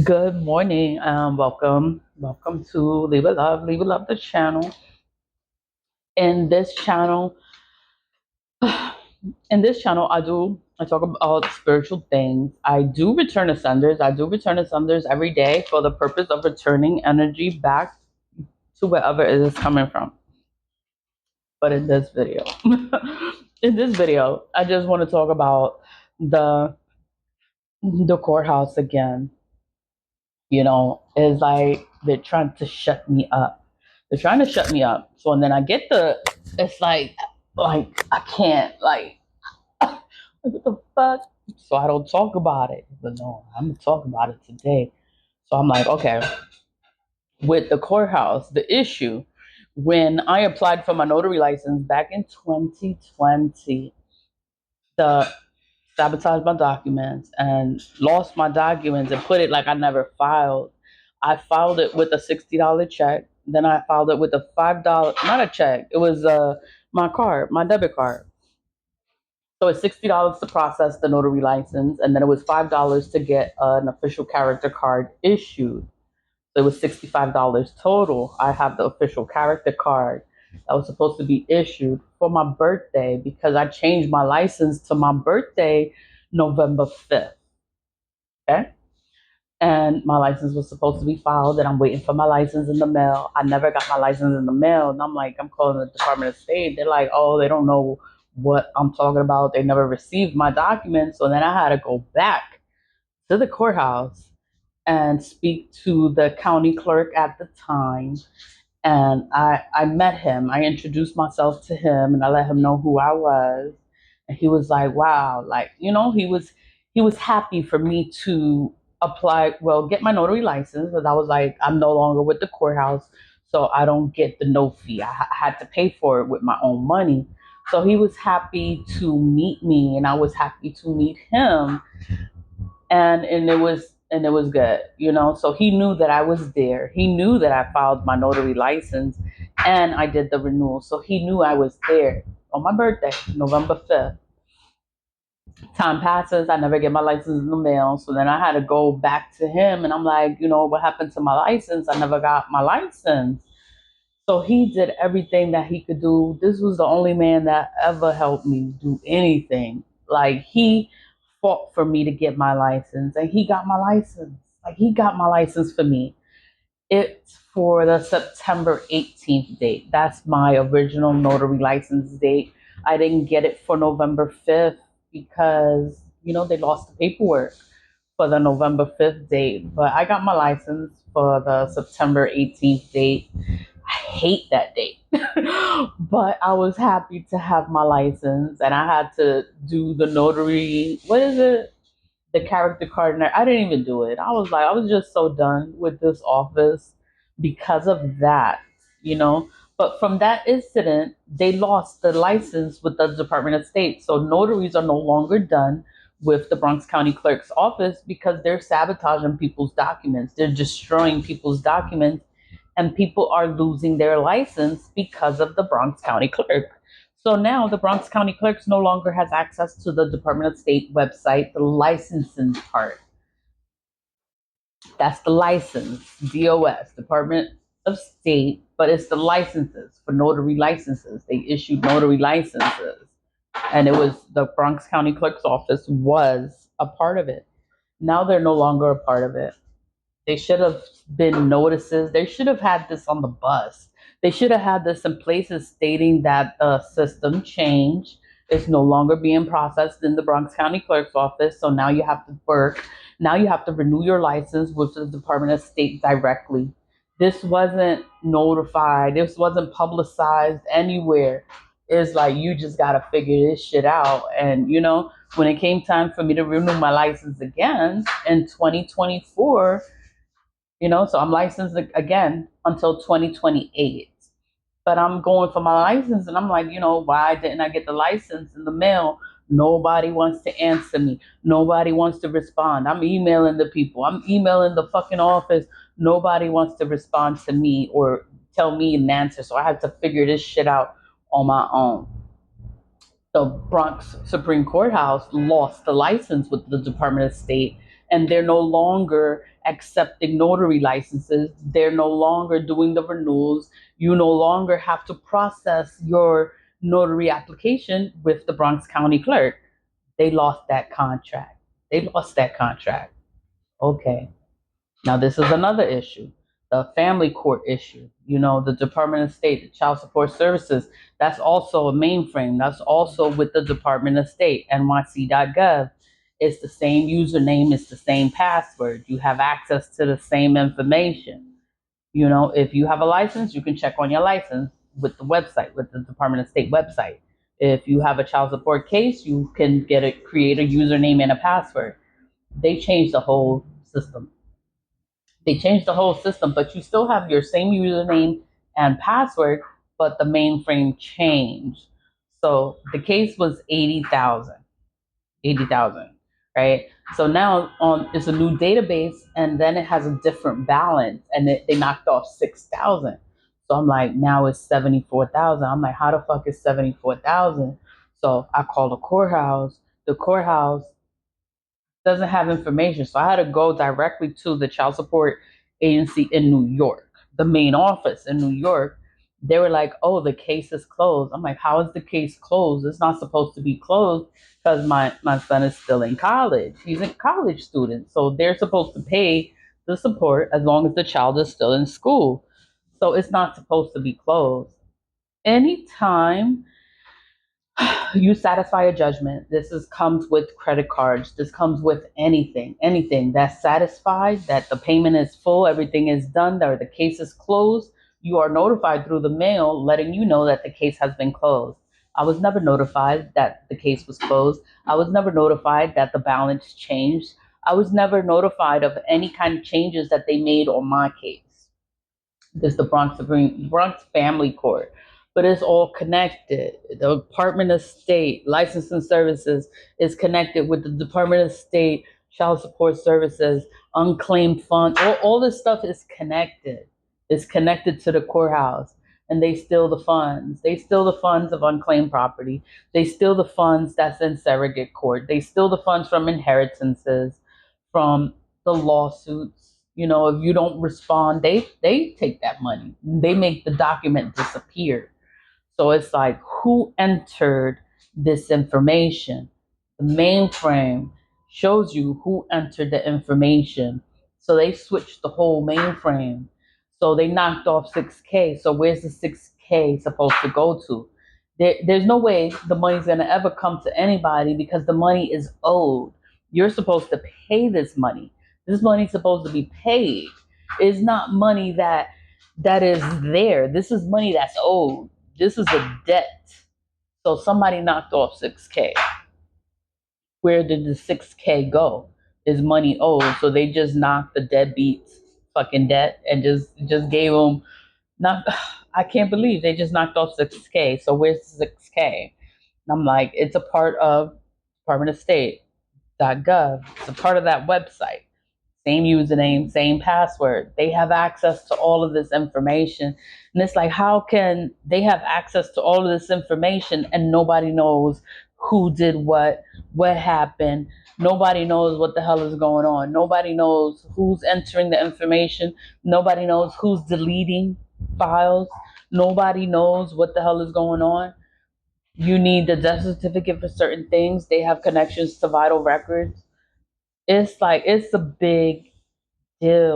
Good morning. Welcome to Leave It Love, the channel. In this channel, I talk about spiritual things. I do return ascenders. I do return ascenders every day for the purpose of returning energy back to wherever it is coming from. But in this video, I just want to talk about the the courthouse again. It's like they're trying to shut me up. They're trying to shut me up. So and then I get it's like I can't what the fuck? So I don't talk about it. But no, I'm gonna talk about it today. So I'm like, okay, with the courthouse, the issue when I applied for my notary license back in 2020, the sabotaged my documents and lost my documents and put it like I never filed. I filed it with a $60 check. Then I filed it with a $5, not a check. It was my card, my debit card. So it's $60 to process the notary license, and then it was $5 to get an official character card issued. So it was $65 total. I have the official character card that was supposed to be issued for my birthday because I changed my license to my birthday, November 5th. Okay. And my license was supposed to be filed, and I'm waiting for my license in the mail. I never got my license in the mail. And I'm like, I'm calling the Department of State. They're like, oh, they don't know what I'm talking about. They never received my documents. So then I had to go back to the courthouse and speak to the county clerk at the time. And I met him. I introduced myself to him and I let him know who I was. And he was like, wow, he was happy for me to apply, well, get my notary license, because I was like, I'm no longer with the courthouse, so I don't get the no fee. I had to pay for it with my own money. So he was happy to meet me and I was happy to meet him, and it was good. So he knew that I was there. He knew that I filed my notary license and I did the renewal. So he knew I was there on my birthday, November 5th. Time passes, I never get my license in the mail. So then I had to go back to him and I'm like, what happened to my license? I never got my license. So he did everything that he could do. This was the only man that ever helped me do anything. Like, he fought for me to get my license and he got my license. Like, he got my license for me. It's for the September 18th date. That's my original notary license date. I didn't get it for November 5th because, they lost the paperwork for the November 5th date. But I got my license for the September 18th date. I hate that date. But I was happy to have my license and I had to do the notary. What is it? The character card. And I didn't even do it. I was just so done with this office because of that. But from that incident, they lost the license with the Department of State. So notaries are no longer done with the Bronx County Clerk's office because they're sabotaging people's documents. They're destroying people's documents and people are losing their license because of the Bronx County Clerk. So now the Bronx County Clerks no longer has access to the Department of State website, the licensing part. That's the license, DOS, Department of State, but it's the licenses for notary licenses. They issued notary licenses, and it was the Bronx County Clerk's office was a part of it. Now they're no longer a part of it. They should have been notices. They should have had this on the bus. They should have had this in places stating that the system changed. It's no longer being processed in the Bronx County Clerk's office. So now you have to work. Now you have to renew your license with the Department of State directly. This wasn't notified. This wasn't publicized anywhere. It's like you just gotta figure this shit out. And when it came time for me to renew my license again in 2024, so I'm licensed again until 2028. But I'm going for my license and I'm like, why didn't I get the license in the mail? Nobody wants to answer me. Nobody wants to respond. I'm emailing the people. I'm emailing the fucking office. Nobody wants to respond to me or tell me an answer. So I had to figure this shit out on my own. The Bronx Supreme Courthouse lost the license with the Department of State, and they're no longer accepting notary licenses. They're no longer doing the renewals. You no longer have to process your notary application with the Bronx County clerk. They lost that contract. They lost that contract. Okay. Now, this is another issue, the family court issue. The Department of State, the Child Support Services, that's also a mainframe. That's also with the Department of State, NYC.gov. It's the same username, it's the same password. You have access to the same information. If you have a license, you can check on your license with the website, with the Department of State website. If you have a child support case, you can create a username and a password. They changed the whole system. But you still have your same username and password, but the mainframe changed. So the case was 80,000, right? So now it's a new database, and then it has a different balance, and they knocked off 6,000. So I'm like, now it's 74,000. I'm like, how the fuck is 74,000? So I call the courthouse. The courthouse doesn't have information. So I had to go directly to the child support agency in New York, the main office in New York. They were like, oh, the case is closed. I'm like, how is the case closed? It's not supposed to be closed because my son is still in college. He's a college student. So they're supposed to pay the support as long as the child is still in school. So it's not supposed to be closed. Anytime you satisfy a judgment. Comes with credit cards. This comes with anything that's satisfied, that the payment is full, everything is done, or the case is closed. You are notified through the mail, letting you know that the case has been closed. I was never notified that the case was closed. I was never notified that the balance changed. I was never notified of any kind of changes that they made on my case. This is the Bronx Family Court, but it's all connected. The Department of State Licensing Services is connected with the Department of State Child Support Services, unclaimed funds. All this stuff is connected. It's connected to the courthouse, and they steal the funds. They steal the funds of unclaimed property. They steal the funds that's in surrogate court. They steal the funds from inheritances, from the lawsuits. If you don't respond, they take that money. They make the document disappear. So it's like, who entered this information? The mainframe shows you who entered the information. So they switched the whole mainframe. So they knocked off 6K. So where's the 6K supposed to go to? There's no way the money's going to ever come to anybody because the money is owed. You're supposed to pay this money. This money's supposed to be paid. It's not money that is there. This is money that's owed. This is a debt. So somebody knocked off 6K. Where did the 6K go? Is money owed? So they just knocked the deadbeats fucking debt and just gave them not. I can't believe they just knocked off 6K. So where's the 6K? And I'm like, it's a part of Department of State.gov. It's a part of that website. Same username, same password. They have access to all of this information. And it's like, how can they have access to all of this information and nobody knows who did what happened? Nobody knows what the hell is going on. Nobody knows who's entering the information. Nobody knows who's deleting files. Nobody knows what the hell is going on. You need the death certificate for certain things. They have connections to vital records. It's like, it's a big deal.